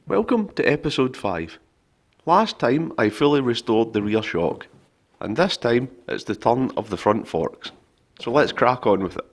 Welcome to episode 5. Last time I fully restored the rear shock, and this time it's the turn of the front forks. So let's crack on with it.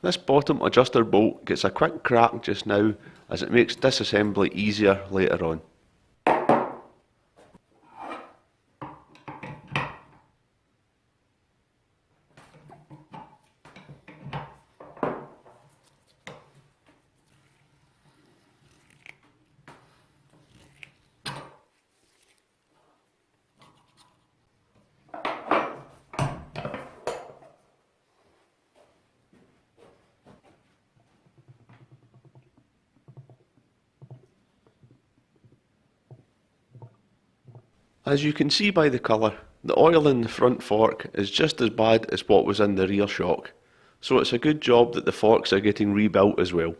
This bottom adjuster bolt gets a quick crack just now as it makes disassembly easier later on. As you can see by the colour, the oil in the front fork is just as bad as what was in the rear shock, so it's a good job that the forks are getting rebuilt as well.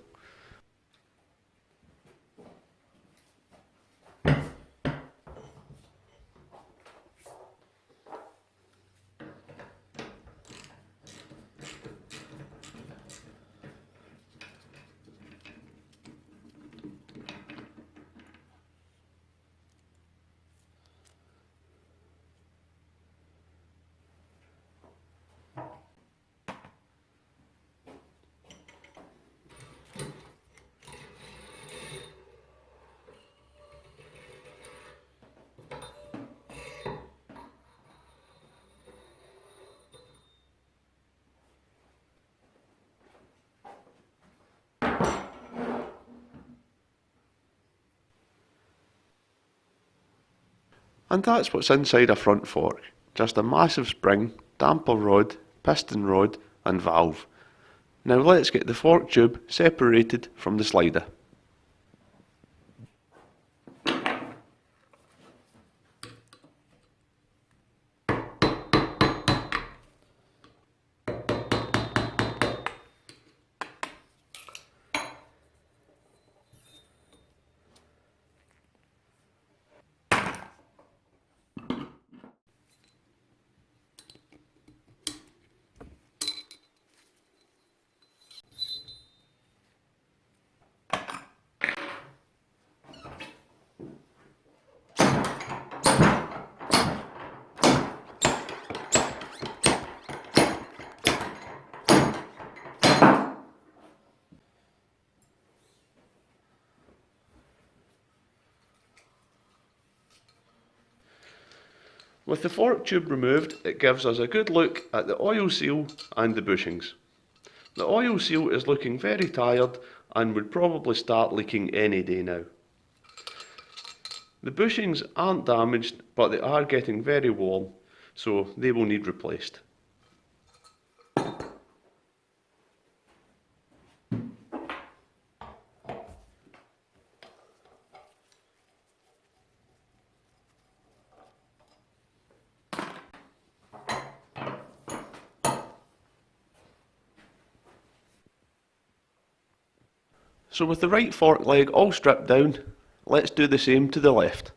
And that's what's inside a front fork, just a massive spring, damper rod, piston rod and valve. Now let's get the fork tube separated from the slider. With the fork tube removed, it gives us a good look at the oil seal and the bushings. The oil seal is looking very tired and would probably start leaking any day now. The bushings aren't damaged, but they are getting very warm, so they will need replaced. So with the right fork leg all stripped down, let's do the same to the left.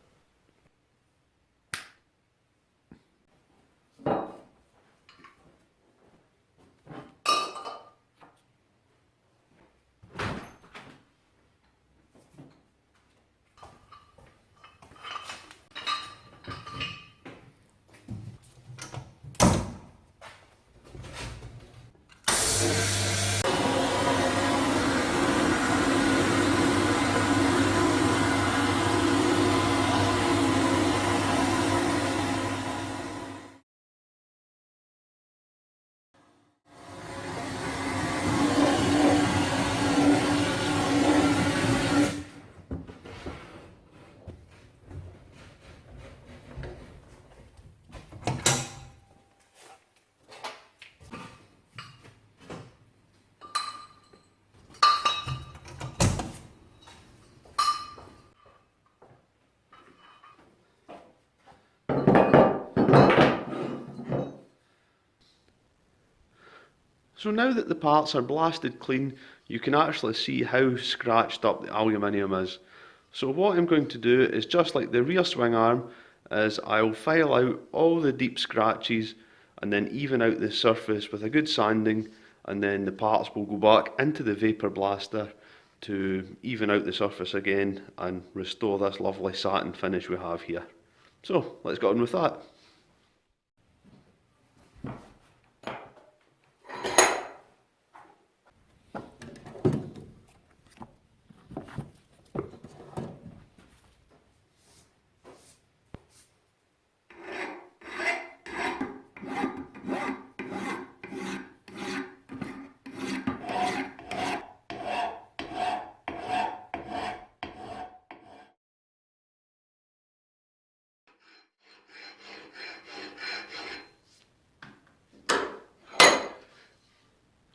So now that the parts are blasted clean, you can actually see how scratched up the aluminium is. So what I'm going to do is, just like the rear swing arm, is I'll file out all the deep scratches and then even out the surface with a good sanding, and then the parts will go back into the vapor blaster to even out the surface again and restore this lovely satin finish we have here. So let's get on with that.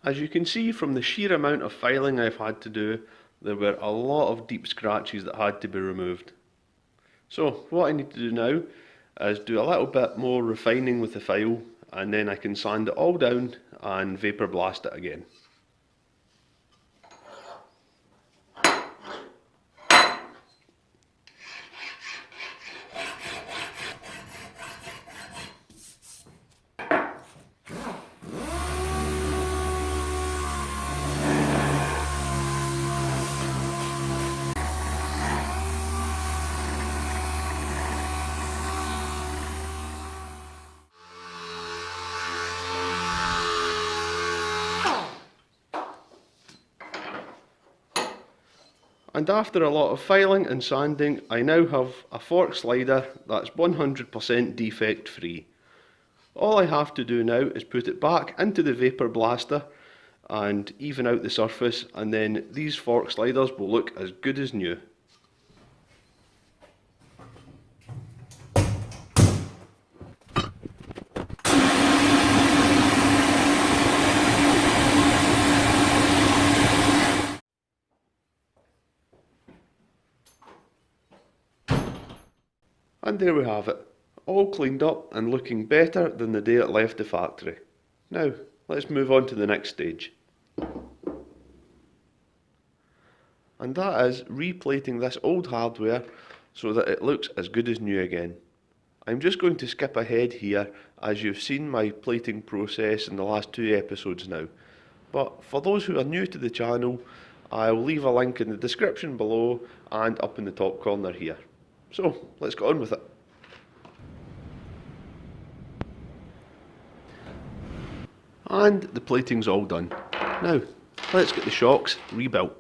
As you can see from the sheer amount of filing I've had to do, there were a lot of deep scratches that had to be removed. So what I need to do now is do a little bit more refining with the file, and then I can sand it all down and vapor blast it again. And after a lot of filing and sanding, I now have a fork slider that's 100% defect free. All I have to do now is put it back into the vapor blaster and even out the surface, and then these fork sliders will look as good as new. And there we have it, all cleaned up and looking better than the day it left the factory. Now, let's move on to the next stage. And that is replating this old hardware so that it looks as good as new again. I'm just going to skip ahead here, as you've seen my plating process in the last 2 episodes now. But for those who are new to the channel, I'll leave a link in the description below and up in the top corner here. So, let's get on with it. And the plating's all done. Now, let's get the shocks rebuilt.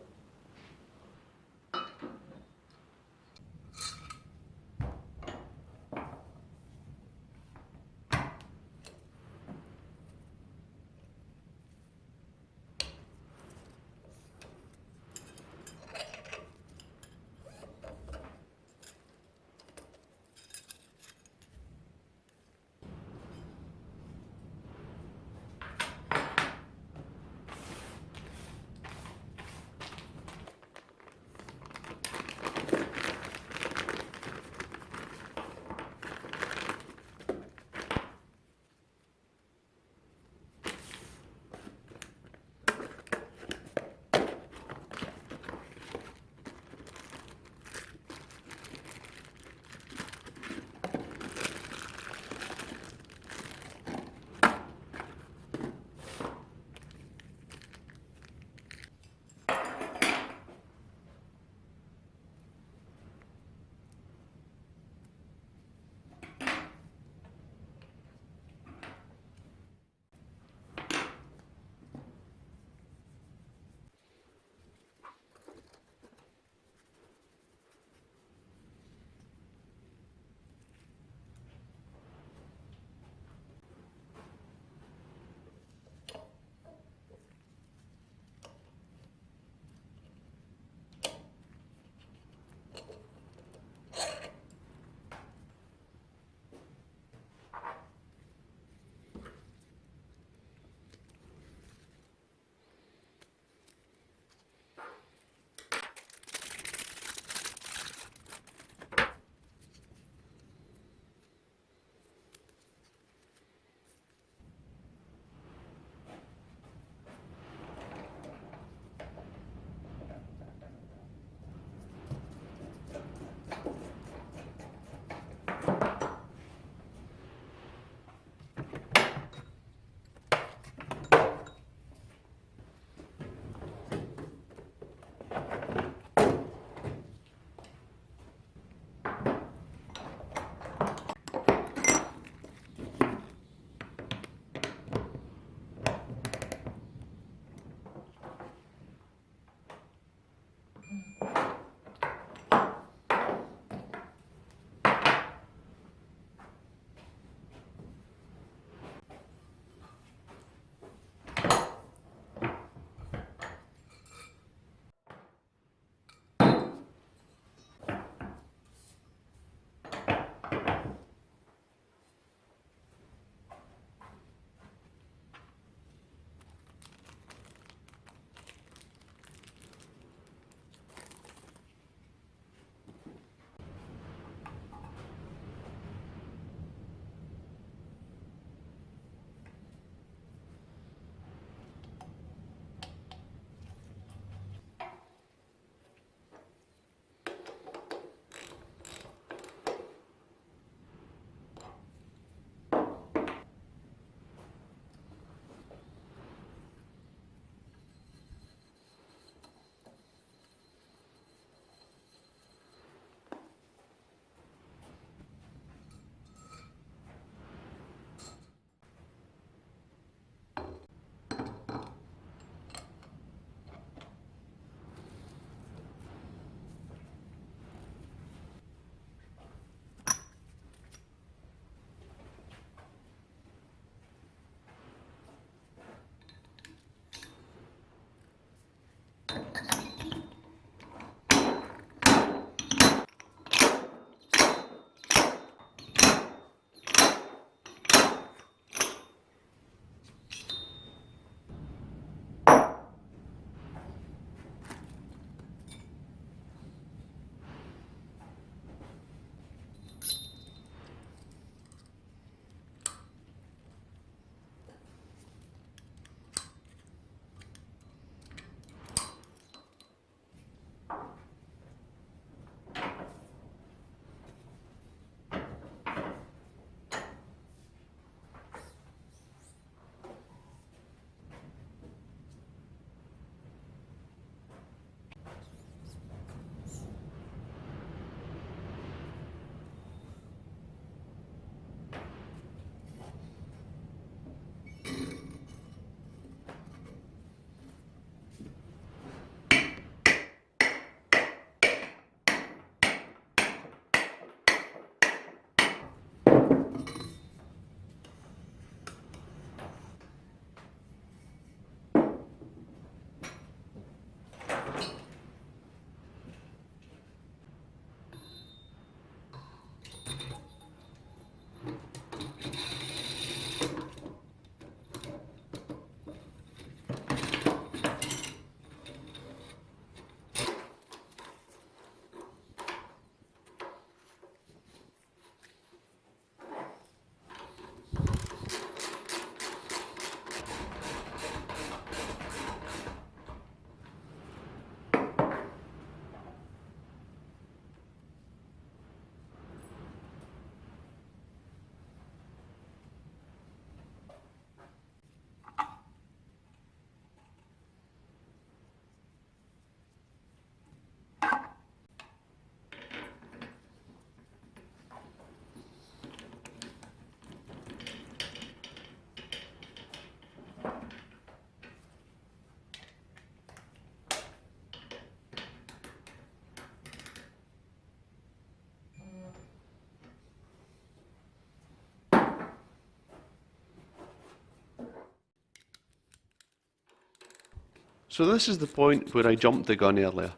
So this is the point where I jumped the gun earlier.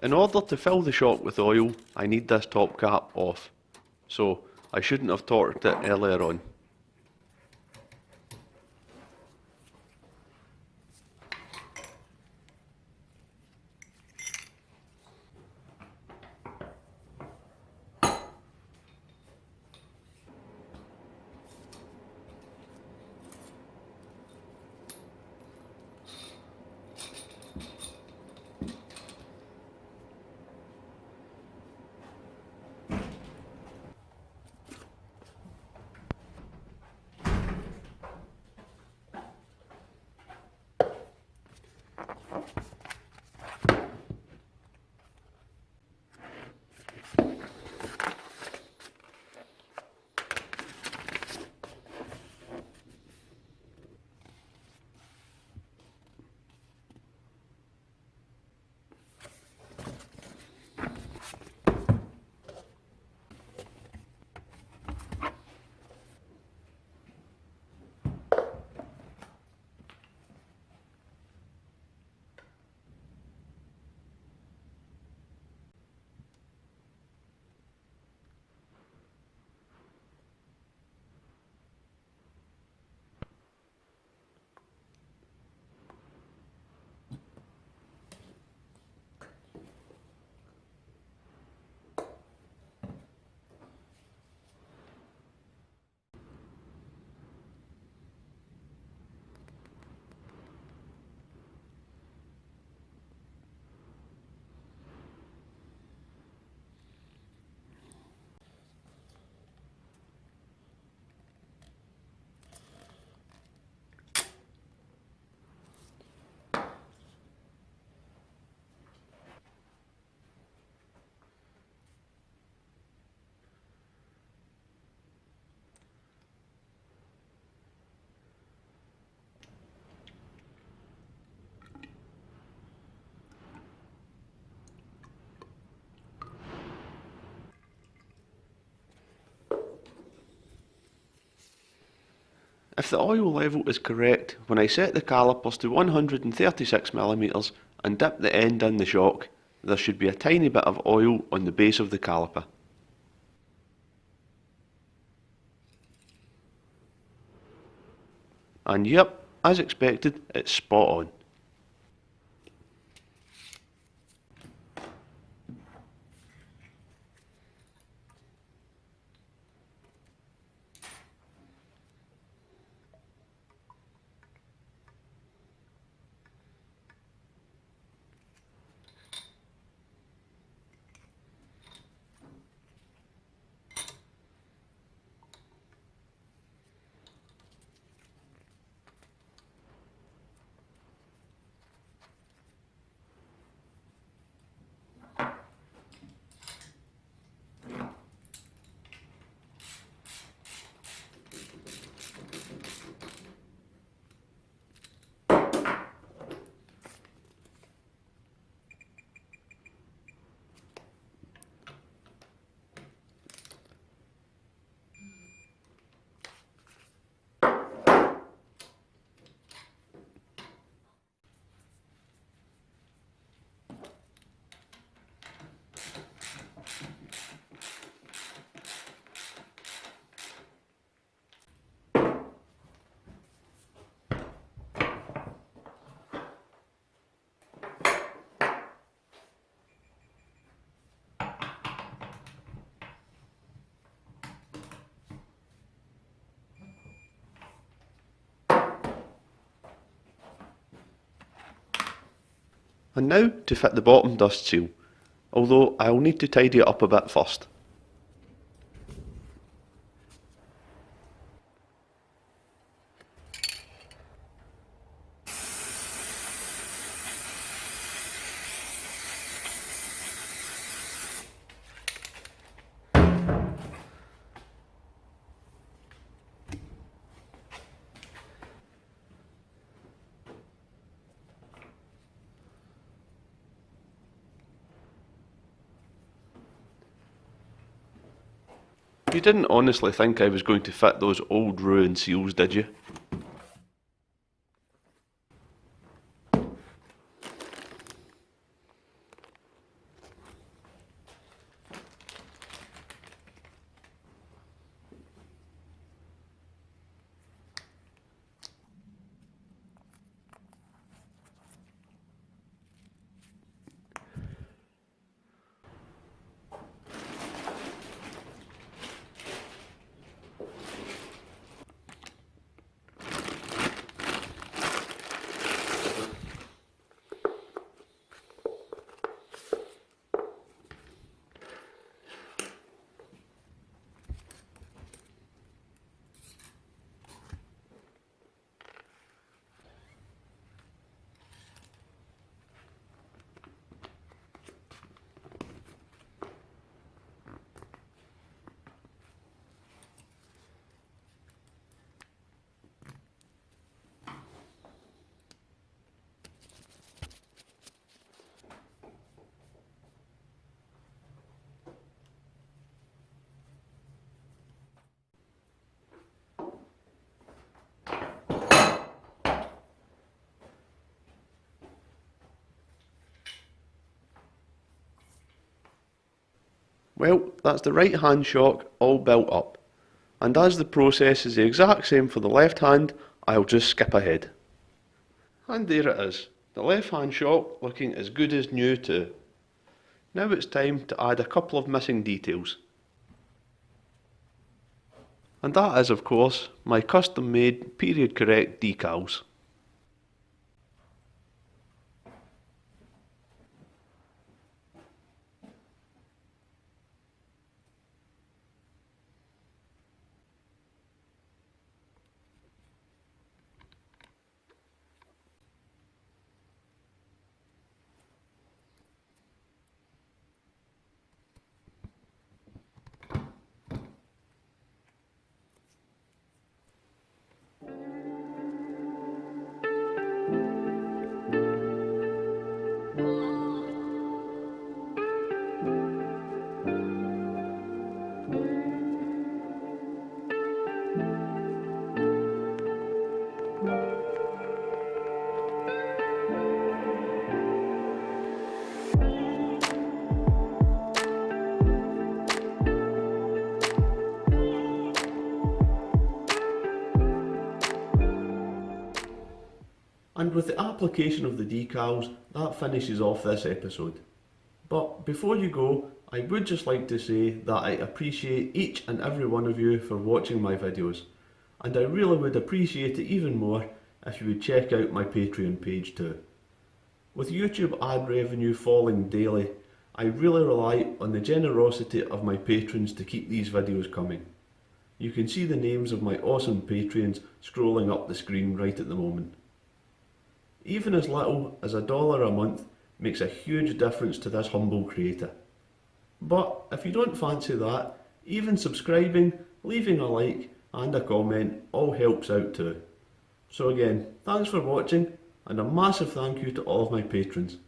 In order to fill the shock with oil, I need this top cap off. So I shouldn't have torqued it earlier on. If the oil level is correct, when I set the calipers to 136mm and dip the end in the shock, there should be a tiny bit of oil on the base of the caliper. And yep, as expected, it's spot on. And now to fit the bottom dust seal, although I'll need to tidy it up a bit first. You didn't honestly think I was going to fit those old ruined seals, did you? Well, that's the right hand shock all built up. And as the process is the exact same for the left hand, I'll just skip ahead. And there it is, the left hand shock looking as good as new too. Now it's time to add a couple of missing details. And that is, of course, my custom made period correct decals. And with the application of the decals, that finishes off this episode. But before you go, I would just like to say that I appreciate each and every one of you for watching my videos. And I really would appreciate it even more if you would check out my Patreon page too. With YouTube ad revenue falling daily, I really rely on the generosity of my patrons to keep these videos coming. You can see the names of my awesome patrons scrolling up the screen right at the moment. Even as little as $1 a month makes a huge difference to this humble creator. But if you don't fancy that, even subscribing, leaving a like and a comment all helps out too. So again, thanks for watching and a massive thank you to all of my patrons.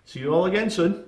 See you all again soon.